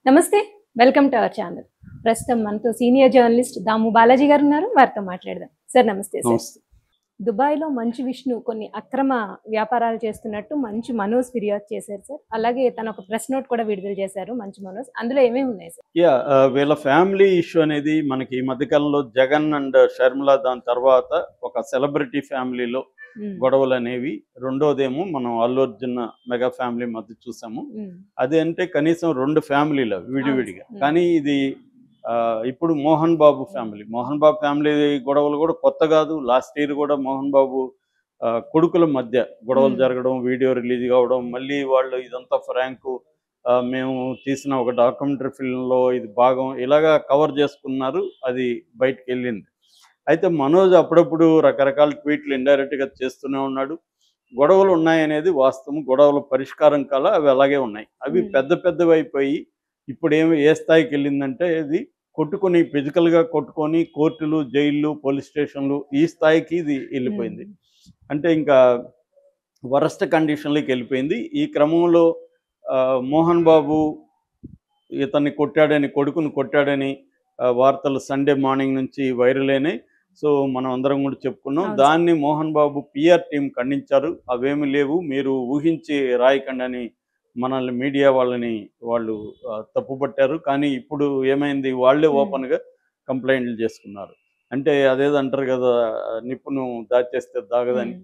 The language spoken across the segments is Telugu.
నమస్తే. Welcome to our channel. ప్రస్తుతం మనతో సీనియర్ జర్నలిస్ట్ దాము బాలాజీ గారు ఉన్నారు. వారితో మాట్లాడదాం. సార్ నమస్తే సార్. నమస్తే. దుబాయ్‌లో మంచు విష్ణు కొన్ని అక్రమ వ్యాపారాలు చేస్తున్నట్టు మంచు మనోజ్ ఫిర్యాదు చేశారు సార్. అలాగే తను ఒక ప్రెస్ నోట్ కూడా విడుదల చేశారు మంచు మనోజ్. అందులో ఏమేమి ఉన్నాయి సార్? వీళ్ళ ఫ్యామిలీ ఇష్యూ అనేది మనకి ఈ మధ్యకాలంలో జగన్ అండ్ షర్మిల దాని తర్వాత ఒక సెలబ్రిటీ ఫ్యామిలీలో గొడవలు అనేవి. రెండోదేమో మనం అల్లు అర్జున్ మెగా ఫ్యామిలీ మధ్య చూసాము. అది అంటే కనీసం 2 ఫ్యామిలీలు విడివిడిగా. కానీ ఇది ఇప్పుడు మోహన్ బాబు ఫ్యామిలీ గొడవలు కూడా కొత్త కాదు. లాస్ట్ ఇయర్ కూడా మోహన్ బాబు కొడుకుల మధ్య గొడవలు జరగడం, వీడియో రిలీజ్ కావడం, మళ్ళీ వాళ్ళు ఇదంతా ఫ్రాంకు, మేము తీసిన ఒక డాక్యుమెంటరీ ఫిల్మ్లో ఇది భాగం, ఇలాగా కవర్ చేసుకున్నారు. అది బయటకు వెళ్ళింది. అయితే మనోజ్ అప్పుడప్పుడు రకరకాల ట్వీట్లు ఇండైరెక్ట్గా చేస్తూనే ఉన్నాడు. గొడవలు ఉన్నాయనేది వాస్తవం. గొడవల పరిష్కారం కల అవి అలాగే ఉన్నాయి. అవి పెద్దవి అయిపోయి ఇప్పుడు ఏ స్థాయికి వెళ్ళిందంటే ఇది కొట్టుకొని, ఫిజికల్గా కొట్టుకొని కోర్టులు, జైళ్ళు, పోలీస్ స్టేషన్లు ఈ స్థాయికి ఇది వెళ్ళిపోయింది. అంటే ఇంకా వరస్ట్ కండిషన్లోకి వెళ్ళిపోయింది. ఈ క్రమంలో మోహన్ బాబు ఇతన్ని కొడుకుని కొట్టాడని వార్తలు సండే మార్నింగ్ నుంచి వైరల్ అయినాయి. సో మనం అందరం కూడా చెప్పుకున్నాం. దాన్ని మోహన్ బాబు పిఆర్ టీం ఖండించారు. అవేమి లేవు, మీరు ఊహించి రాయకండి అని మనల్ని మీడియా వాళ్ళు తప్పుపట్టారు. కానీ ఇప్పుడు ఏమైంది, వాళ్ళే ఓపెన్గా కంప్లైంట్లు చేసుకున్నారు. అంటే అదేదో అంటారు కదా, నిప్పును దాచేస్తే దాగదని.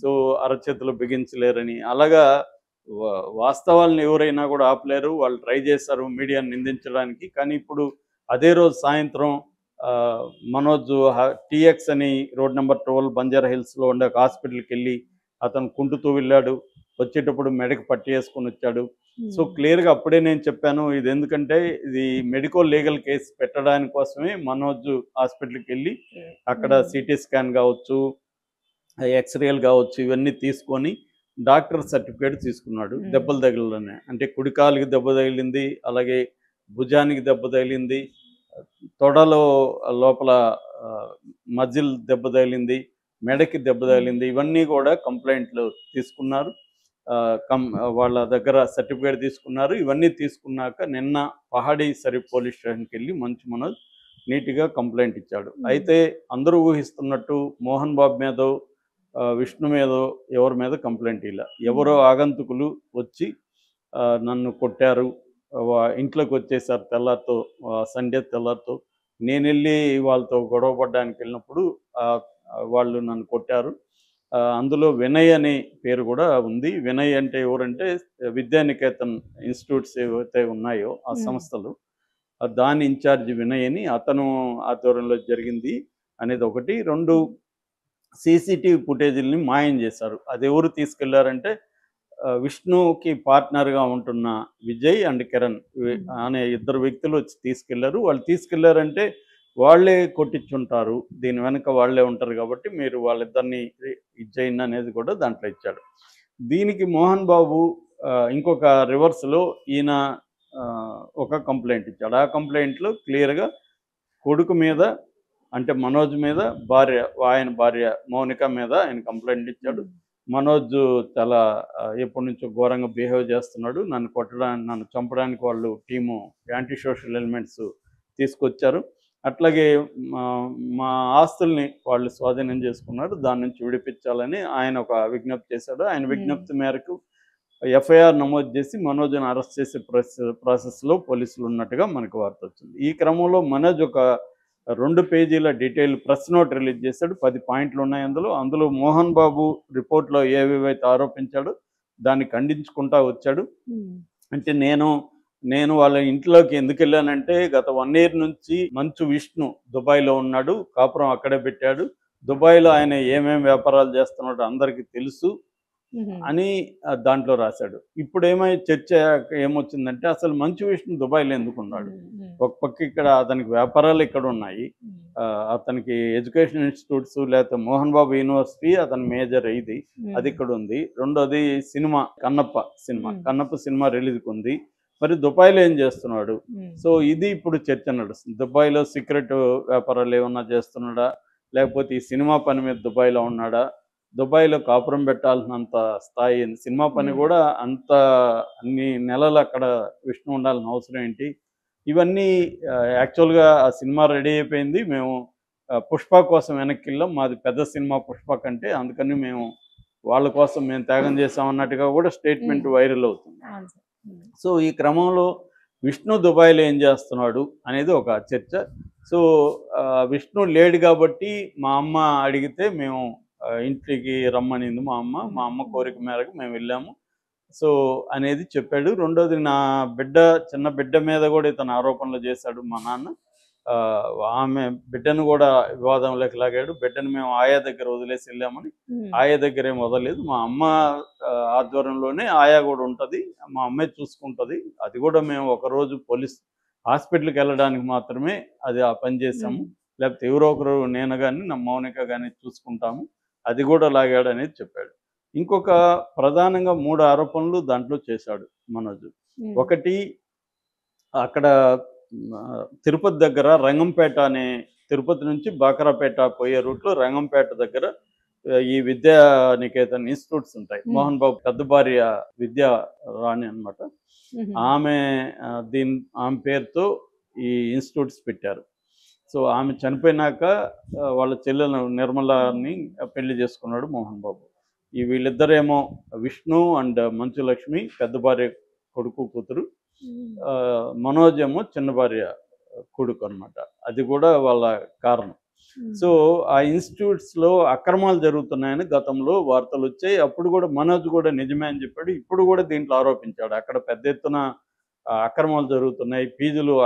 సో అరచేతులు బిగించలేరని. అలాగా వాస్తవాలను ఎవరైనా కూడా ఆపలేరు. వాళ్ళు ట్రై చేశారు మీడియాను నిందించడానికి. కానీ ఇప్పుడు అదే రోజు సాయంత్రం మనోజ్ టీఎక్స్ అని రోడ్ నెంబర్ 12 బంజారా హిల్స్లో ఉండే ఒక హాస్పిటల్కి వెళ్ళి అతను కుంటుతూ వెళ్ళాడు. వచ్చేటప్పుడు మెడకు పట్టి వేసుకొని వచ్చాడు. సో క్లియర్గా అప్పుడే నేను చెప్పాను, ఇది ఎందుకంటే ఇది మెడికో లీగల్ కేసు పెట్టడానికి కోసమే మనోజ్ హాస్పిటల్కి వెళ్ళి అక్కడ సిటీ స్కాన్ కావచ్చు, ఎక్స్రేలు కావచ్చు, ఇవన్నీ తీసుకొని డాక్టర్ సర్టిఫికేట్ తీసుకున్నాడు. దెబ్బలు తగిలినే అంటే కుడికాలికి దెబ్బ తగిలింది, అలాగే భుజానికి దెబ్బ తగిలింది, తొడలో లోపల మజిల్ దెబ్బ తగిలింది, మెడకి దెబ్బ తగిలింది. ఇవన్నీ కూడా కంప్లైంట్లు తీసుకున్నారు. వాళ్ళ దగ్గర సర్టిఫికేట్ తీసుకున్నారు. ఇవన్నీ తీసుకున్నాక నిన్న పహాడీ సరి పోలీస్ స్టేషన్కి వెళ్ళి మంచు మనోజ్ నీట్గా కంప్లైంట్ ఇచ్చాడు. అయితే అందరూ ఊహిస్తున్నట్టు మోహన్ బాబు మీదో విష్ణు మీదో ఎవరి మీద కంప్లైంట్ ఇలా, ఎవరో ఆగంతుకులు వచ్చి నన్ను కొట్టారు, ఇంట్లోకి వచ్చేసారు తెల్లారితో, సండే తెల్లారితో. నేను వెళ్ళి వాళ్ళతో గొడవ పడడానికి వెళ్ళినప్పుడు వాళ్ళు నన్ను కొట్టారు. అందులో వినయ్ అనే పేరు కూడా ఉంది. వినయ్ అంటే ఎవరంటే విద్యానికేతన్ ఇన్స్టిట్యూట్స్ ఏవైతే ఉన్నాయో ఆ సంస్థలు, దాని ఇన్ఛార్జ్ వినయ్ అని, అతను ఆధ్వర్యంలో జరిగింది అనేది ఒకటి. 2 సీసీటీవీ ఫుటేజీలని మాయం చేశారు. అది ఎవరు తీసుకెళ్లారంటే విష్ణుకి పార్ట్నర్గా ఉంటున్న విజయ్ అండ్ కిరణ్ అనే 2 వ్యక్తులు వచ్చి తీసుకెళ్లారు. వాళ్ళు తీసుకెళ్లారంటే వాళ్ళే కొట్టించుంటారు, దీని వెనక వాళ్ళే ఉంటారు కాబట్టి మీరు వాళ్ళిద్దరిని ఇచ్చేయండి అనేది కూడా దాంట్లో ఇచ్చాడు. దీనికి మోహన్ బాబు ఇంకొక రివర్స్లో ఈయన ఒక కంప్లైంట్ ఇచ్చాడు. ఆ కంప్లైంట్లో క్లియర్గా కొడుకు మీద అంటే మనోజ్ మీద, ఆయన భార్య మౌనిక మీద ఆయన కంప్లైంట్ ఇచ్చాడు. మనోజ్ చాలా ఎప్పటి నుంచో ఘోరంగా బిహేవ్ చేస్తున్నాడు, నన్ను చంపడానికి వాళ్ళు టీము యాంటీ సోషల్ ఎలిమెంట్స్ తీసుకొచ్చారు, అట్లాగే మా ఆస్తుల్ని వాళ్ళు స్వాధీనం చేసుకున్నారు, దాని నుంచి విడిపించాలని ఆయన ఒక విజ్ఞప్తి చేశాడు. ఆయన విజ్ఞప్తి మేరకు ఎఫ్ఐఆర్ నమోదు చేసి మనోజ్ని అరెస్ట్ చేసే ప్రాసెస్లో పోలీసులు ఉన్నట్టుగా మనకు వార్త వచ్చింది. ఈ క్రమంలో మనోజ్ ఒక 2 పేజీల డీటెయిల్ ప్రెస్ నోట్ రిలీజ్ చేశాడు. 10 పాయింట్లు ఉన్నాయి అందులో మోహన్ బాబు రిపోర్ట్లో ఏవేవైతే ఆరోపించాడో దాన్ని ఖండించుకుంటా వచ్చాడు. అంటే నేను వాళ్ళ ఇంట్లోకి ఎందుకు వెళ్ళానంటే, గత 1 year నుంచి మంచు విష్ణు దుబాయ్లో ఉన్నాడు, కాపురం అక్కడే పెట్టాడు, దుబాయ్లో ఆయన ఏమేమి వ్యాపారాలు చేస్తున్నాడో అందరికీ తెలుసు అని దాంట్లో రాశాడు. ఇప్పుడు చర్చ ఏమొచ్చిందంటే, అసలు మంచు విష్ణు దుబాయ్లో ఎందుకున్నాడు? ఒక పక్క ఇక్కడ అతనికి వ్యాపారాలు ఇక్కడ ఉన్నాయి, అతనికి ఎడ్యుకేషన్ ఇన్స్టిట్యూట్స్ లేకపోతే మోహన్ బాబు యూనివర్సిటీ అతని మేజర్ ఇది, అది ఇక్కడ ఉంది. రెండోది సినిమా, కన్నప్ప సినిమా రిలీజ్కి ఉంది. మరి దుబాయ్లో ఏం చేస్తున్నాడు? సో ఇది ఇప్పుడు చర్చ నడుస్తుంది. దుబాయ్లో సీక్రెట్ వ్యాపారాలు ఏమన్నా చేస్తున్నాడా, లేకపోతే ఈ సినిమా పని మీద దుబాయ్లో ఉన్నాడా, దుబాయ్లో కాపురం పెట్టాల్సినంత స్థాయి సినిమా పని కూడా అన్ని నెలలు అక్కడ విష్ణు ఉండాల్సిన అవసరం ఏంటి? ఇవన్నీ యాక్చువల్గా ఆ సినిమా రెడీ అయిపోయింది. మేము పుష్ప కోసం వెనక్కి వెళ్ళాం. మాది పెద్ద సినిమా పుష్ప కంటే, అందుకని మేము వాళ్ళ కోసం మేము త్యాగం చేసాం అన్నట్టుగా కూడా స్టేట్మెంట్ వైరల్ అవుతుంది. అవును సార్. సో ఈ క్రమంలో విష్ణు దుబాయ్లో ఏం చేస్తున్నాడు అనేది ఒక చర్చ. సో విష్ణు లేడు కాబట్టి మా అమ్మ అడిగితే మేము ఇంటికి రమ్మనింది మా అమ్మ. మా అమ్మ కోరిక మేరకు మేము వెళ్ళాము. సో అనేది చెప్పాడు. రెండోది నా బిడ్డ, చిన్న బిడ్డ మీద కూడా ఇతను ఆరోపణలు చేశాడు మా నాన్న. ఆమె బిడ్డను కూడా వివాదంలోకి లాగాడు. బిడ్డను మేము ఆయా దగ్గర వదిలేసి వెళ్ళామని, ఆయా దగ్గర ఏం వదలలేదు. మా అమ్మ ఆధ్వర్యంలోనే ఆయా కూడా ఉంటుంది, మా అమ్మే చూసుకుంటుంది. అది కూడా మేము ఒకరోజు పోలీస్ హాస్పిటల్కి వెళ్ళడానికి మాత్రమే అది ఆ పని చేసాము. లేకపోతే ఎవరో ఒకరు, నేను కానీ నా మౌనిక కానీ చూసుకుంటాము. అది కూడా లాగాడు అనేది చెప్పాడు. ఇంకొక ప్రధానంగా 3 ఆరోపణలు దాంట్లో చేశాడు మనోజ్. ఒకటి, అక్కడ తిరుపతి దగ్గర రంగంపేట అనే, తిరుపతి నుంచి బాకరాపేట పోయే రూట్లో రంగంపేట దగ్గర ఈ విద్యా నికేతన్ ఇన్స్టిట్యూట్స్ ఉంటాయి. మోహన్ బాబు పెద్ద భార్య విద్యా రాణి అనమాట. ఆమె ఆమె పేరుతో ఈ ఇన్స్టిట్యూట్స్ పెట్టారు. సో ఆమె చనిపోయినాక వాళ్ళ చెల్లెలు నిర్మలాని పెళ్లి చేసుకున్నాడు మోహన్ బాబు. ఈ వీళ్ళిద్దరేమో విష్ణు అండ్ మంచు లక్ష్మి పెద్ద భార్య కొడుకు కూతురు, మనోజ్ ఏమో చిన్న భార్య కొడుకు అనమాట. అది కూడా వాళ్ళ కారణం. సో ఆ ఇన్స్టిట్యూట్స్లో అక్రమాలు జరుగుతున్నాయని గతంలో వార్తలు వచ్చాయి. అప్పుడు కూడా మనోజ్ కూడా నిజమే అని చెప్పాడు. ఇప్పుడు కూడా దీంట్లో ఆరోపించాడు, అక్కడ పెద్ద ఎత్తున అక్రమాలు జరుగుతున్నాయి,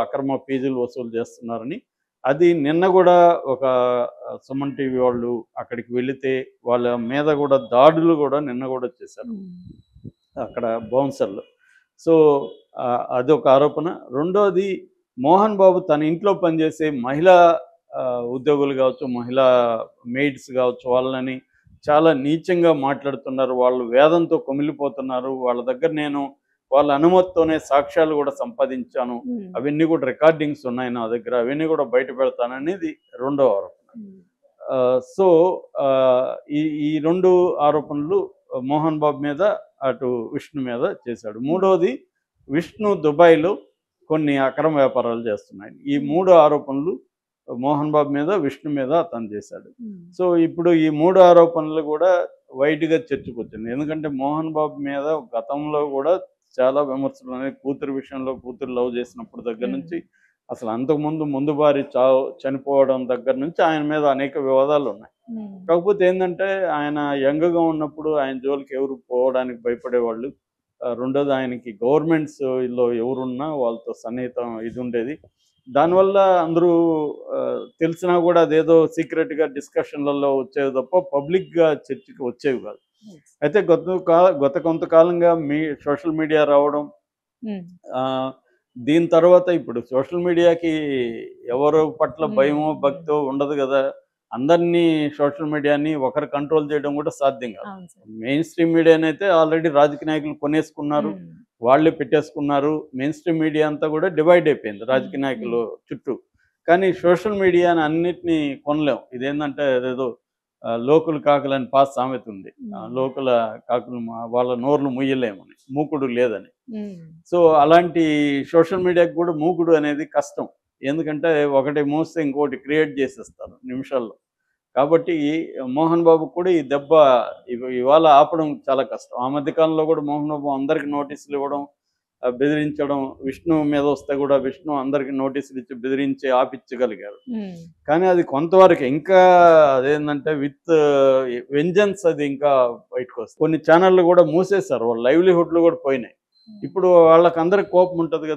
అక్రమ ఫీజులు వసూలు చేస్తున్నారని. అది నిన్న కూడా ఒక సుమన్ టీవీ వాళ్ళు అక్కడికి వెళితే వాళ్ళ మీద కూడా దాడులు కూడా నిన్న కూడా చేశారు అక్కడ బౌన్సర్లు. సో అదొక ఆరోపణ. రెండోది, మోహన్ బాబు తన ఇంట్లో పనిచేసే మహిళా ఉద్యోగులు కావచ్చు, మహిళా మెయిడ్స్ కావచ్చు, వాళ్ళని చాలా నీచంగా మాట్లాడుతున్నారు. వాళ్ళు వేదంతో కొమిలిపోతున్నారు. వాళ్ళ దగ్గర నేను వాళ్ళ అనుమతితోనే సాక్ష్యాలు కూడా సంపాదించాను, అవన్నీ కూడా రికార్డింగ్స్ ఉన్నాయి నా దగ్గర, అవన్నీ కూడా బయట పెడతాననేది రెండో ఆరోపణ. సో ఈ 2 ఆరోపణలు మోహన్ బాబు మీద, అటు విష్ణు మీద చేశాడు. మూడోది, విష్ణు దుబాయ్లో కొన్ని అక్రమ వ్యాపారాలు చేస్తున్నాయి. ఈ 3 ఆరోపణలు మోహన్ బాబు మీద, విష్ణు మీద అతను చేశాడు. సో ఇప్పుడు ఈ 3 ఆరోపణలు కూడా వైడ్గా చర్చకు వచ్చింది. ఎందుకంటే మోహన్ బాబు మీద గతంలో కూడా చాలా విమర్శలు ఉన్నాయి. కూతురు విషయంలో, కూతురు లవ్ చేసినప్పుడు దగ్గర నుంచి, అసలు ముందు భార్య చనిపోవడం దగ్గర నుంచి ఆయన మీద అనేక వివాదాలు ఉన్నాయి. కాకపోతే ఏంటంటే ఆయన యంగ్గా ఉన్నప్పుడు ఆయన జోలికి ఎవరు పోవడానికి భయపడేవాళ్ళు. రెండోది, ఆయనకి గవర్నమెంట్స్లో ఎవరున్నా వాళ్ళతో సన్నిహితం ఇది ఉండేది. దానివల్ల అందరూ తెలిసినా కూడా అదేదో సీక్రెట్గా డిస్కషన్లలో వచ్చేవి తప్ప పబ్లిక్గా చర్చకి వచ్చేవి కాదు. అయితే గత కొంతకాలంగా సోషల్ మీడియా రావడం, దీని తర్వాత ఇప్పుడు సోషల్ మీడియాకి ఎవరు పట్ల భయమో భక్తో ఉండదు కదా. అందరినీ సోషల్ మీడియాని ఒకరు కంట్రోల్ చేయడం కూడా సాధ్యం కాదు. మెయిన్ స్ట్రీమ్ మీడియానైతే ఆల్రెడీ రాజకీయ నాయకులు కొనేసుకున్నారు, వాళ్ళే పెట్టేసుకున్నారు. మెయిన్ స్ట్రీమ్ మీడియా అంతా కూడా డివైడ్ అయిపోయింది రాజకీయ నాయకులు చుట్టూ. కానీ సోషల్ మీడియాని అన్నిటినీ కొనలేం. ఇదేంటంటే అదేదో లోకులు కాకులని పాత సామెత ఉంది. లోకుల కాకులు వాళ్ళ నోర్లు ముయ్యలేమని, మూకుడు లేదని. సో అలాంటి సోషల్ మీడియాకి కూడా మూకుడు అనేది కష్టం. ఎందుకంటే ఒకటి మూస్తే ఇంకోటి క్రియేట్ చేసేస్తారు నిమిషాల్లో. కాబట్టి మోహన్ బాబు కూడా ఈ దెబ్బ ఇవాళ ఆపడం చాలా కష్టం. ఆ మధ్యకాలంలో కూడా మోహన్ బాబు అందరికి నోటీసులు ఇవ్వడం, బెదిరించడం, విష్ణు మీద వస్తే కూడా విష్ణు అందరికి నోటీసులు ఇచ్చి బెదిరించి ఆపించగలిగారు. కానీ అది కొంతవరకు, ఇంకా అదేంటంటే విత్ వెంజన్స్ అది ఇంకా బయటకు వస్తుంది. కొన్ని ఛానళ్ళు కూడా మూసేశారు, వాళ్ళ లైవ్లీహుడ్లు కూడా పోయినాయి. ఇప్పుడు వాళ్ళకందరికి కోపం ఉంటుంది కదా.